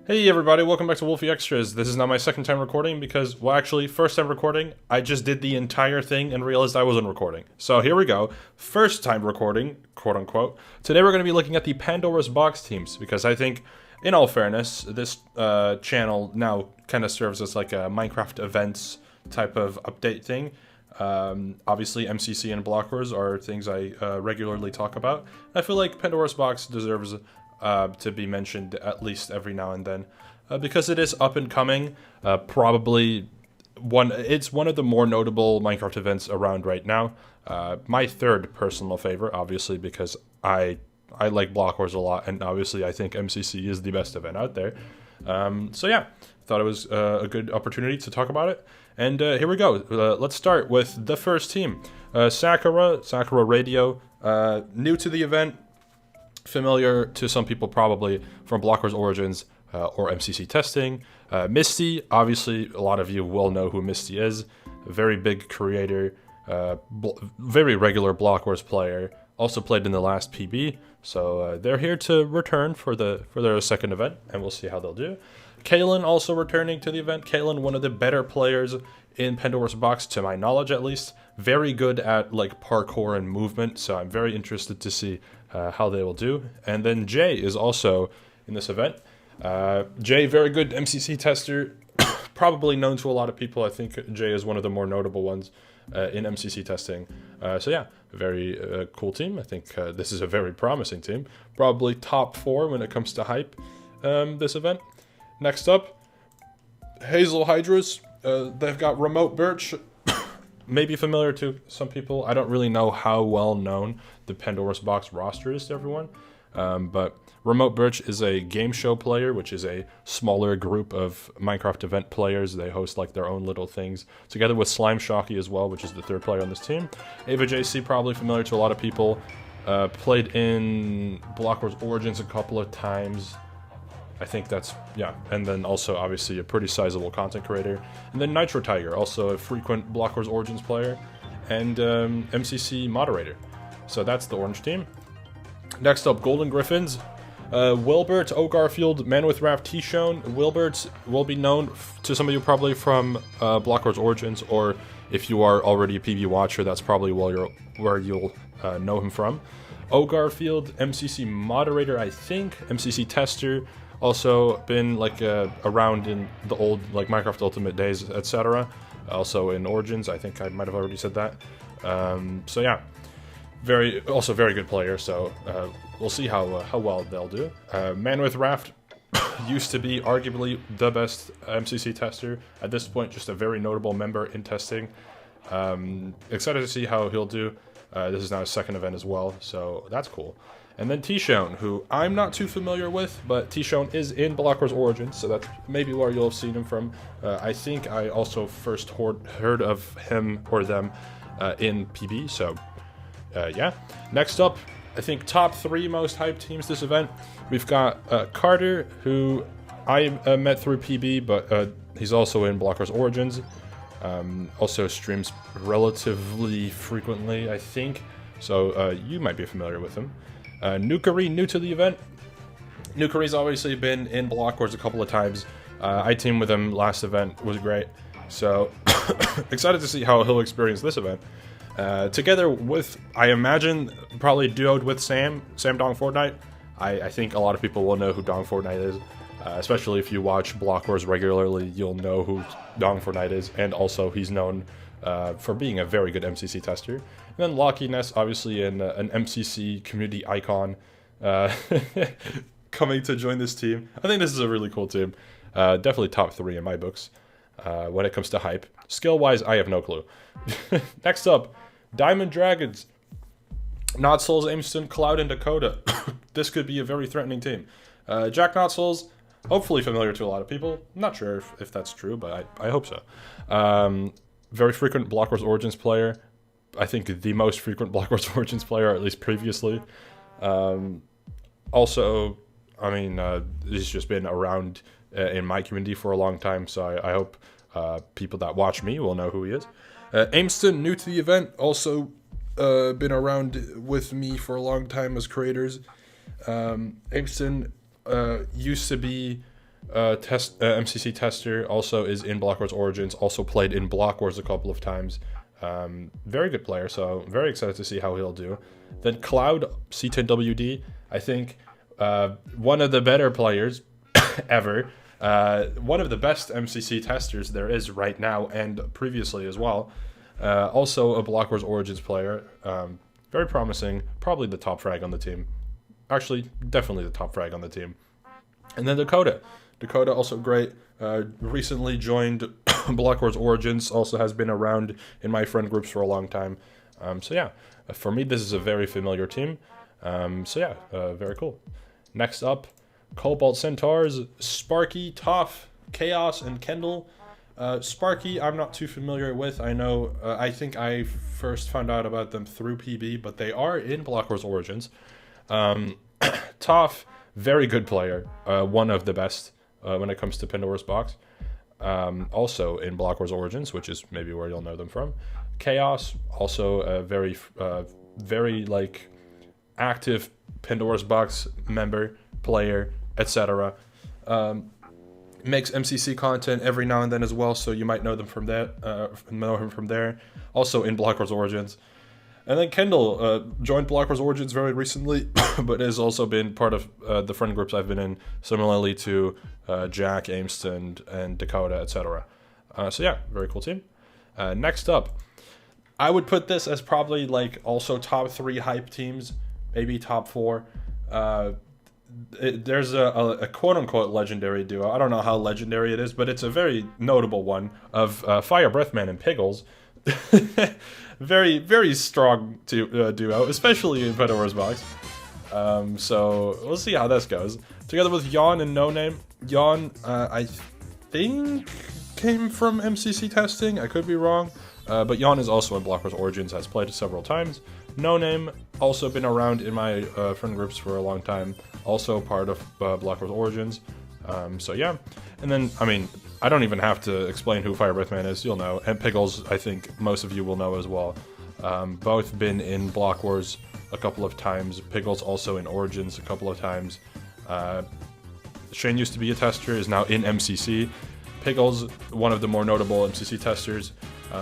Hey everybody, welcome back to Wolfeei Extras. This is now my second time recording because, well actually, first time recording, I just did the entire thing and realized I wasn't recording. So here we go, first time recording, quote unquote. Today we're going to be looking at the Pandora's box teams because I think, in all fairness, this channel now kind of serves as like a Minecraft events type of update thing. Obviously MCC and Block Wars are things I regularly talk about. I feel like Pandora's box deserves to be mentioned at least every now and then, because it is up and coming. Probably it's one of the more notable Minecraft events around right now. My third personal favorite, obviously, because I like Block Wars a lot, and obviously I think MCC is the best event out there. So yeah, thought it was a good opportunity to talk about it. And here we go. Let's start with the first team. Sakura Radio, new to the event. Familiar to some people probably from Block Wars Origins or MCC testing. Misty, obviously a lot of you will know who Misty is. A very big creator, very regular Block Wars player. Also played in the last PB, so they're here to return for their second event, and we'll see how they'll do. Kaylin also returning to the event. Kaylin, one of the better players in Pandora's box, to my knowledge at least. Very good at like parkour and movement, so I'm very interested to see how they will do. And then Jay is also in this event. Jay, very good MCC tester, probably known to a lot of people. I think Jay is one of the more notable ones in MCC testing. So yeah, a very cool team. I think this is a very promising team. Probably top 4 when it comes to hype this event. Next up, Hazel Hydras. They've got Remote Birch. Maybe familiar to some people. I don't really know how well known the Pandora's box roster is to everyone. But Remote Birch is a game show player, which is a smaller group of Minecraft event players. They host like their own little things, together with Slime Shocky as well, which is the third player on this team. Ava JC, probably familiar to a lot of people. Played in Block Wars Origins a couple of times. I think that's, yeah, and then also obviously a pretty sizable content creator. And then Nitro Tiger, also a frequent Block Wars Origins player, and MCC moderator. So that's the orange team. Next up, Golden Griffins. Wilbert, O'Garfield, Man with Raft, T-Shone. Wilbert will be known to some of you probably from Block Wars Origins, or if you are already a PB watcher, that's probably where you'll know him from. O'Garfield, MCC moderator, I think, MCC tester. Also been like around in the old like Minecraft Ultimate days, etc. Also in Origins, I think I might have already said that. So yeah, very good player. So we'll see how well they'll do. Man with Raft used to be arguably the best MCC tester. At this point, just a very notable member in testing. Excited to see how he'll do. This is now his second event as well, so that's cool. And then T-Shone, who I'm not too familiar with, but T-Shone is in Block Wars Origins, so that's maybe where you'll have seen him from. I think I also first heard of him or them in PB, so yeah. Next up, I think top 3 most hyped teams this event. We've got Carter, who I met through PB, but he's also in Block Wars Origins. Also streams relatively frequently, I think, so you might be familiar with him. Nukari, new to the event. Nukari's obviously been in Block Wars a couple of times. I teamed with him last event, was great. So excited to see how he'll experience this event. Together with, I imagine, probably duoed with Sam Dong Fortnite. I think a lot of people will know who Dong Fortnite is. Especially if you watch Block Wars regularly, you'll know who Dong Fortnite is. And also he's known for being a very good MCC tester. And then Locky Ness, obviously an MCC community icon, coming to join this team. I think this is a really cool team. Definitely top 3 in my books when it comes to hype. Skill-wise, I have no clue. Next up, Diamond Dragons. Not Souls, Ameston, Cloud, and Dakota. This could be a very threatening team. Jack Not Souls, hopefully familiar to a lot of people. I'm not sure if that's true, but I hope so. Very frequent Block Wars Origins player. I think the most frequent Block Wars Origins player, or at least previously. Also, I mean, he's just been around in my community for a long time, so I hope people that watch me will know who he is. Ameston, new to the event, also been around with me for a long time as creators. Ameston used to be MCC tester, also is in Block Wars Origins, also played in Block Wars a couple of times. Very good player, so very excited to see how he'll do. Then Cloud, C10WD, I think one of the better players ever. One of the best MCC testers there is right now and previously as well. Also a Block Wars Origins player. Very promising, probably the top frag on the team. Actually, definitely the top frag on the team. And then Dakota. Dakota also great. Recently joined Block Wars Origins. Also has been around in my friend groups for a long time. So yeah, for me this is a very familiar team. So yeah, very cool. Next up, Cobalt Centaurs, Sparky, Toph, Chaos, and Kendall. Sparky, I'm not too familiar with. I know, I think I first found out about them through PB, but they are in Block Wars Origins. Toph, very good player, one of the best when it comes to Pandora's box. Also in Block Wars Origins, which is maybe where you'll know them from. Chaos, also a very like active Pandora's box member, player, etc. Makes MCC content every now and then as well, so you might know them from that. Know him from there. Also in Block Wars Origins. And then Kendall joined Block Wars Origins very recently, but has also been part of the friend groups I've been in, similarly to Jack, Ameston, and Dakota, etc. So yeah, very cool team. Next up, I would put this as probably like also top 3 hype teams, maybe top 4. There's a quote-unquote legendary duo. I don't know how legendary it is, but it's a very notable one of Fire Breathman and Piggles. Very, very strong duo, especially in Pandora's box. So we'll see how this goes. Together with Yawn and No Name. Yawn, I think, came from MCC testing. I could be wrong. But Yawn is also in Block Wars Origins, has played several times. No Name, also been around in my friend groups for a long time. Also part of Block Wars Origins. So yeah. And then, I mean, I don't even have to explain who Fire Breathman is, you'll know. And Piggles, I think most of you will know as well. Both been in Block Wars a couple of times. Piggles also in Origins a couple of times. Shane used to be a tester, is now in MCC. Piggles, one of the more notable MCC testers.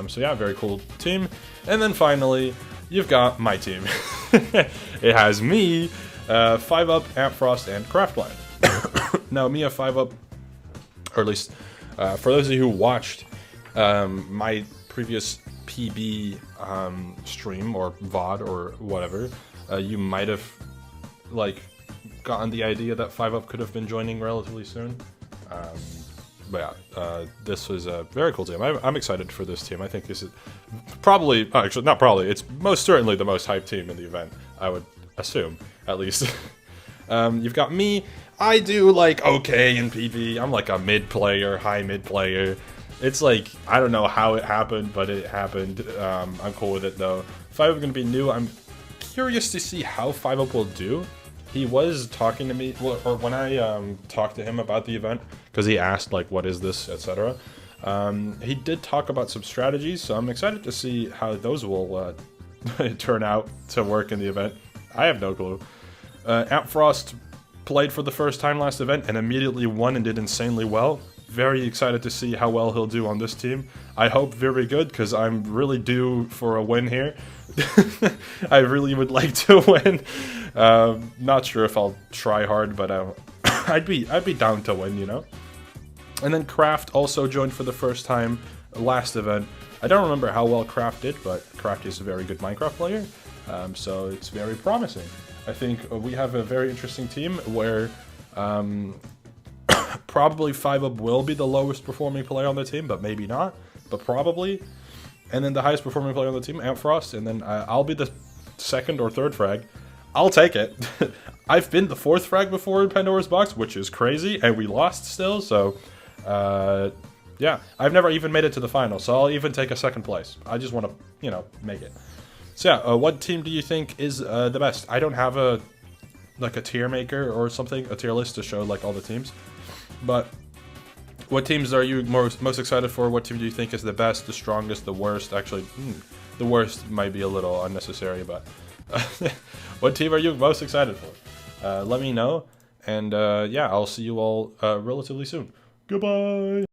So yeah, very cool team. And then finally, you've got my team. It has me, 5UP, Ampfrost, and Craftline. Now, me a 5UP, or at least for those of you who watched my previous PB stream or VOD or whatever, you might have like gotten the idea that 5UP could have been joining relatively soon. But yeah, this was a very cool team. I'm excited for this team. I think this is probably, actually not probably, it's most certainly the most hyped team in the event, I would assume, at least. You've got me. I do like okay in PV. I'm like a mid player, high mid player. It's like, I don't know how it happened, but it happened. I'm cool with it though. 5UP gonna be new. I'm curious to see how 5UP will do. He was talking to me, or when I talked to him about the event, because he asked like, what is this, etc. He did talk about some strategies, so I'm excited to see how those will turn out to work in the event. I have no clue. Ampfrost played for the first time last event and immediately won and did insanely well. Very excited to see how well he'll do on this team. I hope very good, because I'm really due for a win here. I really would like to win. Not sure if I'll try hard, but I'd be down to win, you know. And then Craft also joined for the first time last event. I don't remember how well Craft did, but Craft is a very good Minecraft player, so it's very promising. I think we have a very interesting team where probably 5UP will be the lowest performing player on the team, but maybe not, but probably. And then the highest performing player on the team, Ampfrost, and then I'll be the second or third frag. I'll take it. I've been the fourth frag before in Pandora's box, which is crazy, and we lost still, so yeah. I've never even made it to the final, so I'll even take a second place. I just want to, you know, make it. So yeah, what team do you think is the best? I don't have a tier maker or something, a tier list to show like all the teams, but what teams are you most excited for? What team do you think is the best, the strongest, the worst? Actually, the worst might be a little unnecessary, but what team are you most excited for? Let me know. And yeah, I'll see you all relatively soon. Goodbye.